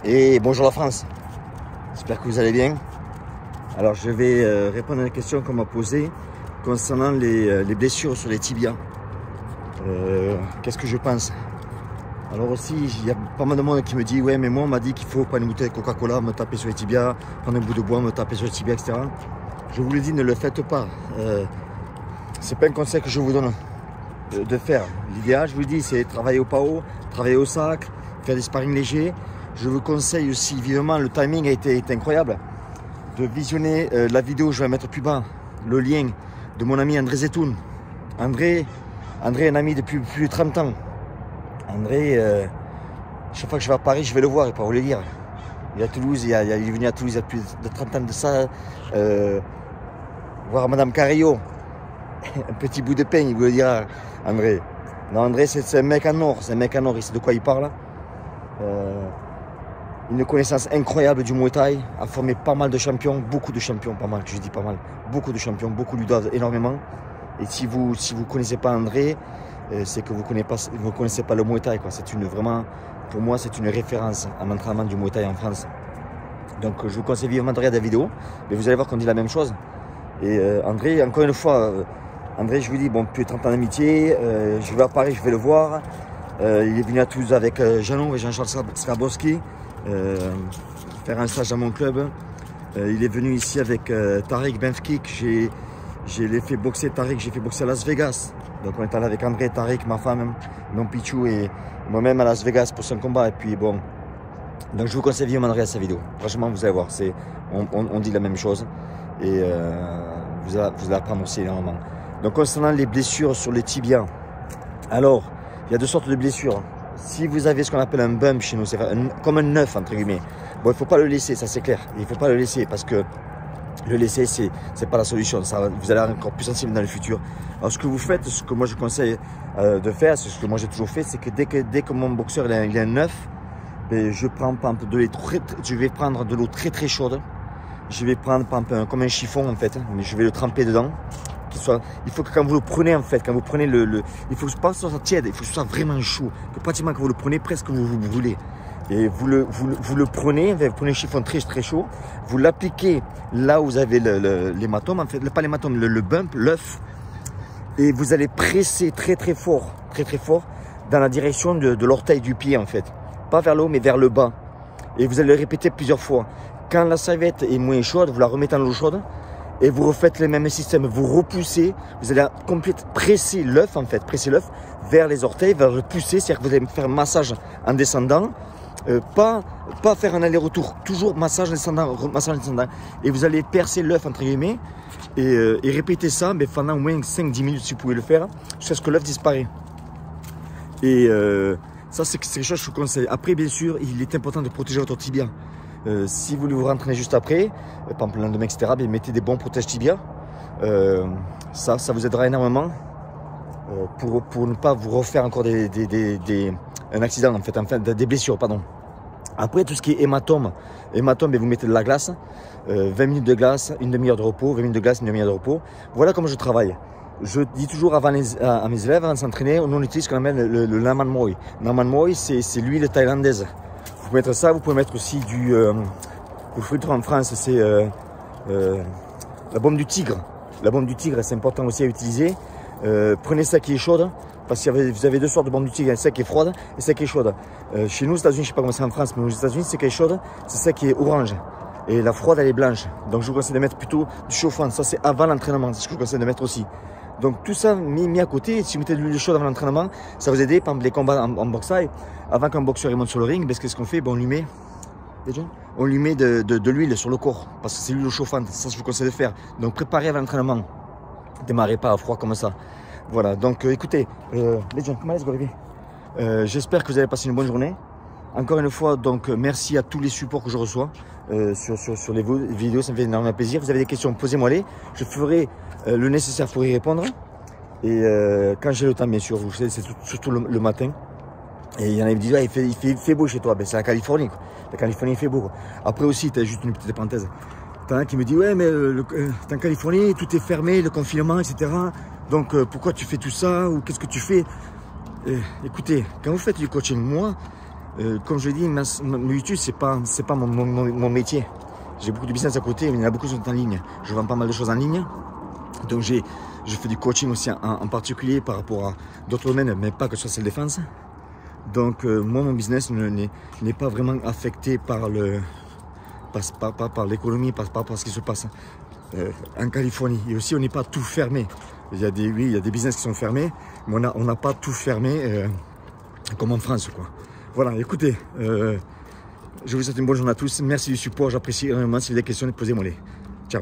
Et bonjour la France, j'espère que vous allez bien. Alors je vais répondre à une question qu'on m'a posée concernant les blessures sur les tibias. Qu'est-ce que je pense? Alors aussi, il y a pas mal de monde qui me dit ouais mais moi on m'a dit qu'il faut prendre une bouteille de Coca-Cola, me taper sur les tibias, prendre un bout de bois, me taper sur les tibias, etc. Je vous le dis, ne le faites pas. C'est pas un conseil que je vous donne de faire. L'idéal, je vous le dis, c'est travailler au PAO, travailler au sac, faire des sparring légers. Je vous conseille aussi vivement, le timing a été incroyable, de visionner la vidéo, je vais mettre plus bas, le lien de mon ami André Zetoun. André est un ami depuis plus de 30 ans. André, chaque fois que je vais à Paris, je vais le voir, et pas vous le dire. Il est à Toulouse, il est venu à Toulouse il y a plus de 30 ans de ça, voir Madame Carillo, un petit bout de pain, il vous le dira, André. Non, André, c'est un mec en or, il sait de quoi il parle. Une connaissance incroyable du Muay Thai, a formé pas mal de champions, beaucoup de champions, pas mal, je dis pas mal, beaucoup de champions, beaucoup lui doivent énormément. Et si vous connaissez pas André, c'est que vous connaissez pas le Muay Thai, quoi. C'est vraiment, pour moi, c'est une référence en entraînement du Muay Thai en France. Donc je vous conseille vivement de regarder la vidéo, mais vous allez voir qu'on dit la même chose. Et André, encore une fois, André, je vous dis, bon, plus de 30 ans d'amitié, je vais à Paris, je vais le voir. Il est venu à Toulouse avec Janon et Jean-Charles Skraboski. Faire un stage dans mon club. Il est venu ici avec Tariq Benfkik. Je l'ai fait boxer Tariq, j'ai fait boxer à Las Vegas. Donc on est allé avec André, Tariq, ma femme, mon Pichou et moi-même à Las Vegas pour son combat. Et puis bon, donc je vous conseille vivement de regarder sa vidéo. Franchement, vous allez voir, on dit la même chose et vous allez apprendre aussi énormément. Donc concernant les blessures sur les tibias, alors il y a deux sortes de blessures. Si vous avez ce qu'on appelle un bump chez nous, c'est comme un œuf entre guillemets. Bon, il ne faut pas le laisser, ça c'est clair. Il ne faut pas le laisser parce que le laisser, c'est pas la solution. Vous allez être encore plus sensible dans le futur. Alors ce que vous faites, ce que moi je conseille de faire, c'est ce que moi j'ai toujours fait, c'est que dès que mon boxeur il a un œuf, ben, je prends par exemple, je vais prendre de l'eau très très chaude. Je vais prendre par exemple, comme un chiffon en fait, mais je vais le tremper dedans. Il faut que quand vous le prenez en fait, quand vous prenez il faut pas que ce soit tiède, il faut que ce soit vraiment chaud. Que pratiquement quand vous le prenez, presque vous brûlez. Et vous le prenez, vous prenez un chiffon très très chaud, vous l'appliquez là où vous avez l'hématome, en fait, pas l'hématome, le bump, l'œuf, et vous allez presser très très fort dans la direction de l'orteil du pied en fait. Pas vers le haut mais vers le bas. Et vous allez le répéter plusieurs fois. Quand la serviette est moins chaude, vous la remettez dans l'eau chaude. Et vous refaites le même système, vous repoussez, vous allez complètement presser l'œuf en fait, presser l'œuf vers les orteils, vers le pousser, c'est-à-dire que vous allez faire un massage en descendant, pas faire un aller-retour, toujours massage en descendant, et vous allez percer l'œuf entre guillemets, et répéter ça mais pendant au moins 5-10 minutes si vous pouvez le faire, jusqu'à ce que l'œuf disparaît. Et ça c'est quelque chose que je vous conseille. Après bien sûr, il est important de protéger votre tibia. Si vous voulez vous rentraîner juste après, par exemple le lendemain, etc., bien, mettez des bons protège tibia. Ça vous aidera énormément pour ne pas vous refaire encore un accident, en fait, enfin, des blessures, pardon. Après, tout ce qui est hématome, bien, vous mettez de la glace, 20 minutes de glace, une demi-heure de repos, 20 minutes de glace, une demi-heure de repos. Voilà comment je travaille. Je dis toujours à mes élèves, avant de s'entraîner, on utilise ce qu'on appelle le Naman Moi. Naman Moi, c'est l'huile thaïlandaise. Vous pouvez mettre ça, vous pouvez mettre aussi vous faites en France, c'est la bombe du tigre. La bombe du tigre, c'est important aussi à utiliser. Prenez ça qui est chaude, parce que vous avez deux sortes de bombes du tigre, celle qui est froide et celle qui est chaude. Chez nous, aux États-Unis, je ne sais pas comment c'est en France, mais aux États-Unis, c'est qui est chaude, c'est celle qui est orange. Et la froide, elle est blanche. Donc je vous conseille de mettre plutôt du chauffant. Ça, c'est avant l'entraînement, c'est ce que je vous conseille de mettre aussi. Donc tout ça mis à côté, si vous mettez de l'huile chaude avant l'entraînement, ça va vous aider. Par exemple, les combats en boxe-taille, avant qu'un boxeur monte sur le ring, qu'est-ce qu'on fait? On lui met de l'huile sur le corps, parce que c'est l'huile chauffante, ça je vous conseille de faire. Donc préparez avant l'entraînement, démarrez pas à froid comme ça. Voilà, donc écoutez, les gens, comment est-ce j'espère que vous allez passer une bonne journée. Encore une fois, donc merci à tous les supports que je reçois sur les vidéos, ça me fait énormément plaisir. Vous avez des questions, posez-moi-les, je ferai le nécessaire pour y répondre. Et quand j'ai le temps, bien sûr, vous savez, c'est surtout le matin. Et il y en a qui me disent, ouais, il fait beau chez toi. Ben, c'est la Californie, quoi. La Californie, il fait beau, quoi. Après aussi, tu as juste une petite parenthèse. T'as un qui me dit, ouais, mais t'es en Californie, tout est fermé, le confinement, etc. Donc, pourquoi tu fais tout ça? Ou qu'est-ce que tu fais? Écoutez, quand vous faites du coaching, moi, Comme je l'ai dit, YouTube, c'est pas mon métier. J'ai beaucoup de business à côté, mais il y en a beaucoup qui sont en ligne. Je vends pas mal de choses en ligne. Donc je fais du coaching aussi en particulier par rapport à d'autres domaines, mais pas que sur celle défense. Donc moi, mon business n'est pas vraiment affecté par l'économie, par ce qui se passe en Californie. Et aussi, on n'est pas tout fermé. Il y a des business qui sont fermés, mais on n'a pas tout fermé comme en France, quoi. Voilà, écoutez, je vous souhaite une bonne journée à tous. Merci du support, j'apprécie énormément. Si vous avez des questions, posez-moi-les. Ciao.